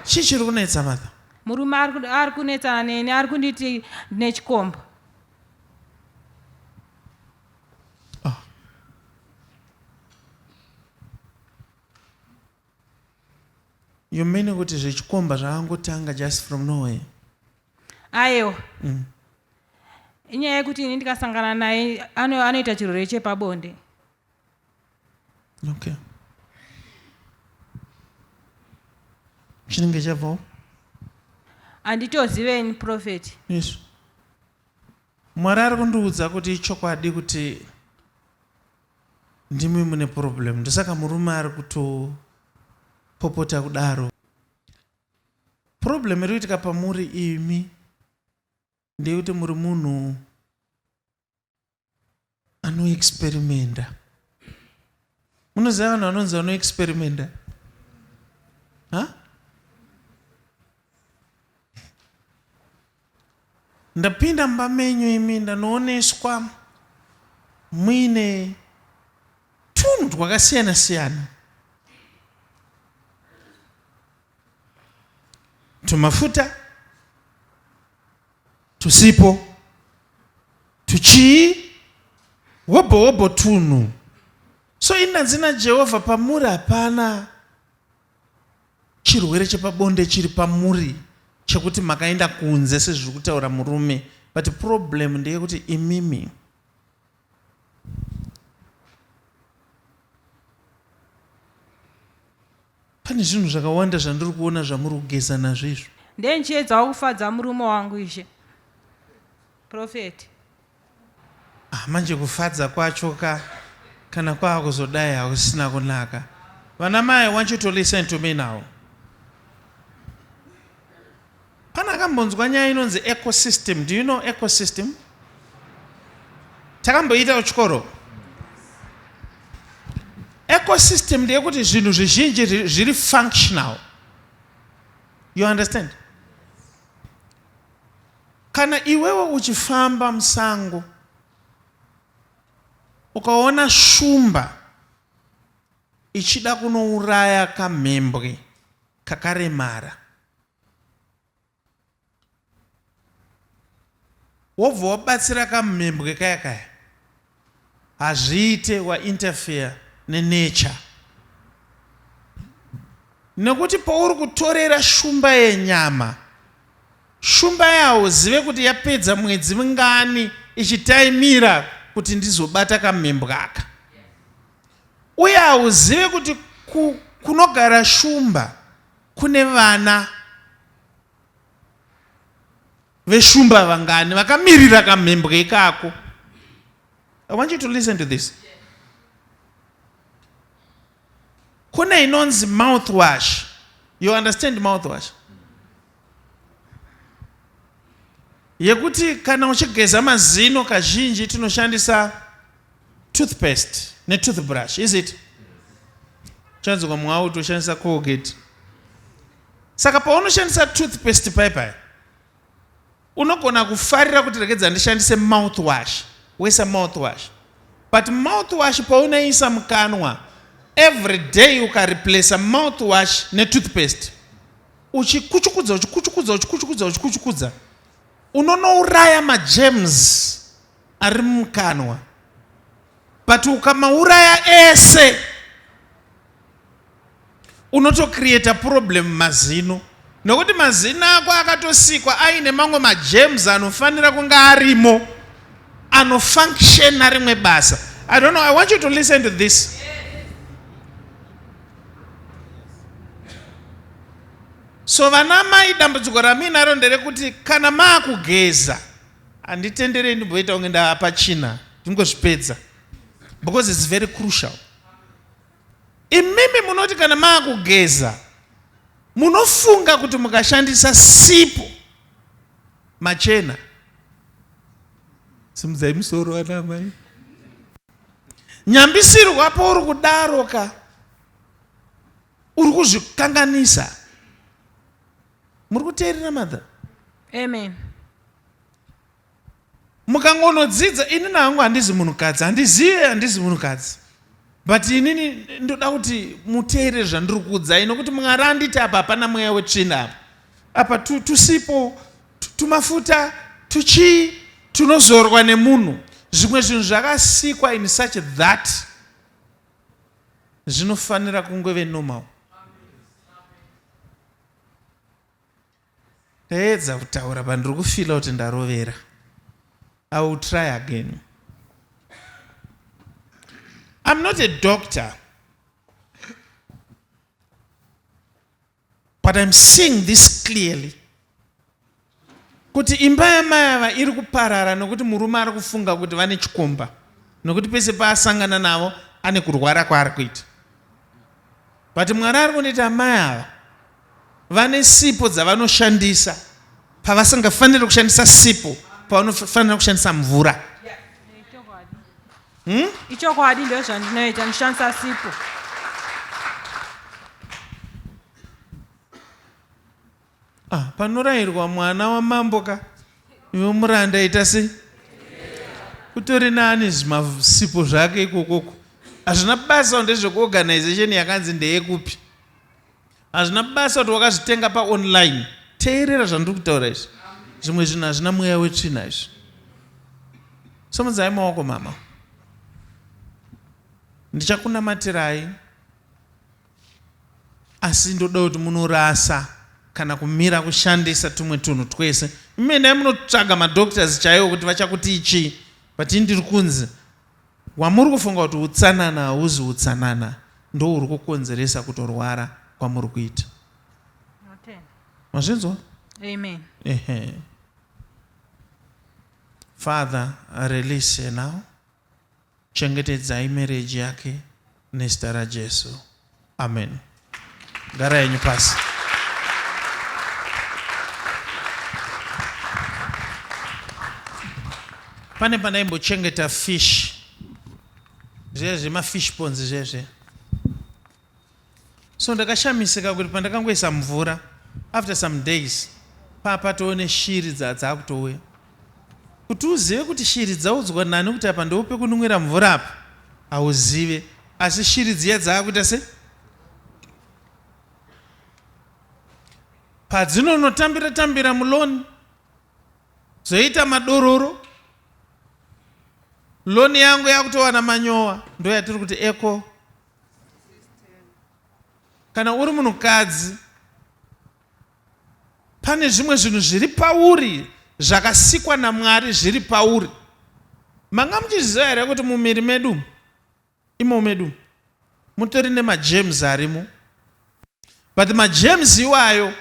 chichiri kunetsa Martha? Murume ari kunetsana neni, ari kunditi nechikomba. You mean kuti zvechikomba zvakangotanga just from nowhere? Aiwa. Inyaya yekuti ini ndikasangana naye anoita chirwere chepabonde. Okay. Chinenge chabvawo? Anditoziveni Prophet. Yes. Mwari ari kundiudza kuti chokwadi kuti ndimi mune problem. Ndosaka murume ari kutopopota kudaro. Problem iri kuitika pamuri imi ndeyekuti muri munhu anoexperimenta. Munoziva vanhu vanonzi vanoexperimenta? Ndapinda mumba menyu imi ndanooneswa muine tunhu twakasiyana siyana. Tumafuta, tusipo, tuchii, wobo tunhu. So inanzina Jehovha pamuri hapana chirwere chepabonde chiri pamuri chekuti makaenda kunze sezviri kutaura murume, but problem ndeyekuti imimi pane zvinhu zvakawanda zvandiri kuona zvamuri kugeza nazvo izvo. Ndenchiedzawo kufadza murume wangu ishe Prophet. Manje kufadza kwacho kana kwakuzodai hakusina kunaka. Vanamai, I want you to listen to me now. Pana kambonzwa nyaya inonzi ecosystem. Do you know ecosystem? Takamboita kuchikoro. Ecosystem ndeyekuti zvinhu zvizhinji zviri functional. You understand? Kana iwewe uchifamba musango ukaona shumba ichida kunouraya kamhembwe kakaremara, wobva wabatsira kamhembwe kaya hazviite wainterfere nenature. Nekuti pauri kutorera shumba yenyama, shumba yawo zive kuti yapedza mwedzi mingani ichitaimira kuti ndizobata kamhembwe aka. Uye hauzive kuti kunogara shumba kune vana veshumba vangani vakamirira kamhembwe ikako. I want you to listen to this. Kune inonzi mouthwash. You understand mouthwash? Yekuti kana uchigeza mazino kazhinji tinoshandisa toothpaste ne toothbrush, is it? Chanzo kwa mwao toshandisa Colgate. Saka paunoshandisa toothpaste paipai, unogona kufarira kuti rekedza ndishandise mouthwash. Wesa mouthwash. But mouthwash paunoisa mukanwa, every day ukareplace mouthwash ne toothpaste, uchikuchukudza unonouraya magerms ari mukanwa. But ukamauraya ese unotocreate problem mazino, nekuti mazino ako akatosikwa aine mamwe magerms anofanira kunga arimo, anofunction rimwe basa. I don't know, I want you to listen to this. So vanamai, dambudziko raminaro nderekuti kana maakugeza, handitenderei ndimboita kunge ndapa china ndingozvipedza, because it's very crucial. Imimi munoti kana maakugeza munofunga kuti mukashandisa sipo machena. Simudzai musoro vanamai. Nyambisirwapo uri kudaroka, uri kuzvikanganisa. Muri kuteerera Martha? Amen. Mukangonodzidza, ini nangu handizi munhukadzi, handizive handizi munhukadzi. but inini ndoda kuti muteere zvandiri kuudzai, nokuti Mwari anditi apa hapana mweya wetsvina apa tusipo tumafuta tunozorwa nemunhu. Zvimwe zvinhu zvakasikwa in such that zvinofanira kungove normal. Ndaedza kutaura pandiri kufila kuti ndarovera. I will try again. I'm not a doctor, but I'm seeing this clearly. Kuti imba yamai ava iri kuparara nokuti murume ari kufunga kuti vane chikomba, nokuti pese paasangana navo ane kurwara kwaari kuita. But Mwari ari kundiita amai ava vane sipo dzavanoshandisa pavasingafaniri kushandisa sipo, pavanofanira kushandisa mvura. Ichokwadi ndio zvandinoita, ndishandisa sipo. Panorayirwa mwana wamambo ka iwe muranda ita sei? Kutori nani zvimasipo zvake ikokoko. Hazvina basa ndezvekuorganization yakanzi ndeyekupi. Hazvina basa kuti wakazvitenga paonline. Teerera zvandiri kutaura izvi. Zvimwe zvinhu hazvina mweya wetsvina izvi. Somudzai maoko mama. Ndichakunamatirai, asi ndoda kuti munorasa kana kumira kushandisa tumwe tunhu twese. Imene munotsvaga madoctors chaiwo kuti vachakuti ichi, but ndiri kunzi wamuri kufunga kuti utsanana hauzi utsanana ndo uri kukonzeresa kutorwara kwamuri kuita. Mazvinzwa? Amen. Father, release her now. Chengetedzai marriage yake nezita raJesu. Amen. Gara yenyu pasi. Pane pandaimbochengeta fish. Zvezve mafish ponds zvezve. So ndakashamisika kuti pandakangoisa mvura, after some days toone shiri dzakutouya. Kuti uzive kuti shiri dzaudzwa nani kuti apa ndope kunumwira mvura apa, hauzive. Asi shiri dziya dzaakuita se padzinonotambira muloni zoita madororo. Loni yangu yakutowana manyowa, ndo yatiri kuti eco. Kana uri munhukadzi, pane zvimwe zvinhu zviri pauri zvakasikwa naMwari zviri pauri. Manga muchiziva here kuti mumiri medu imo medu mutori nemagems arimo, but magems iwayo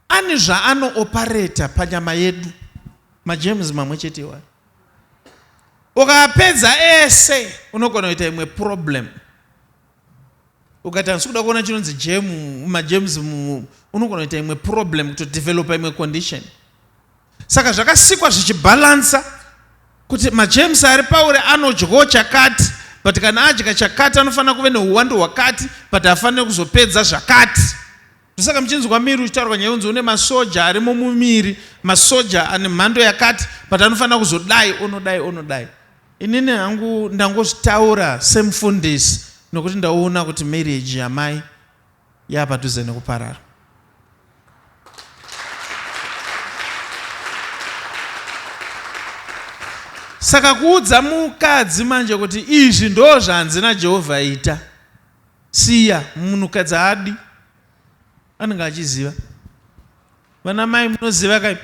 ane zvaanoopareta panyama yedu. Magems mamwe chete iwayo ukapedza ese unogona kuita imwe problem. Ukati handisi kuona chinonzi magems unogona kuita imwe problem kutodevelopa imwe condition. Saka zvakasikwa zvichibalansa kuti magems ari pauri anodyawo chakati, but kana adya chakati anofanira kuve neuwandu hwakati, but hafaniri kuzopedza zvakati. Saka muchinzwa miri uchitaurwa nyaya yonzi une masoja arimo mumiri, masoja ane mhando yakati, but anofanira kuzodai onodai. Inini hangu ndangozvitaura semufundisi nokuti ndaona kuti marriage yamai yapadhuze nekuparara. Saka kuudza mukadzi manje kuti izvi ndo zvanzi naJehovha ita, siya, munhukadzi adi anenge achiziva. Vana mai munoziva kai?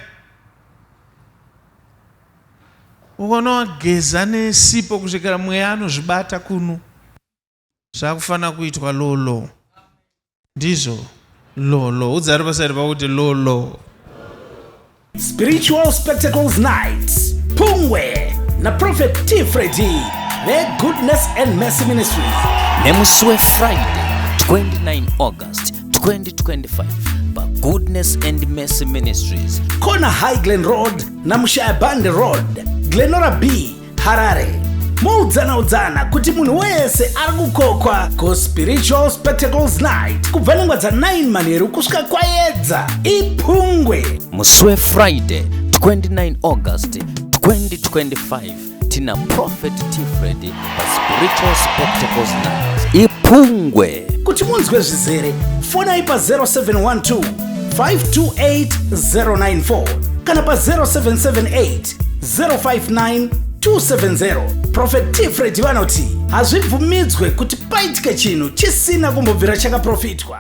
Ukaona wageza nesipo kusvikira mweya anozvibata kuno, zvakufanira kuitwa lolo. Ndizvo lolo. Udzari pasari pakuti lolo. Spiritual Spectacles Nights, Pungwe na Prophet T. Freddy, their Goodness and Mercy Ministries. Nemuswe Friday, 29 August 2025 by Goodness and Mercy Ministries. Kona High Glen Road na Mushayabande Road, Glenora B, Harare. Mudzana kuti munhu wese ari kukokwa ku Spiritual Spectacles Night kubva ngwa dza 9 manheru kusvika kwaedza iPungwe. Muswe Friday 29 August 2025 tina Prophet Tifred pa Spiritual Spectacles Night iphungwe. Kuti munzwe zvizere, fonai pa 0712 528 094 kana pa 0778 059 270. Prophet Tifred vanoti hazvibvumidzwe kuti paitike chinhu chisina kumbobvira chakaprofitwa.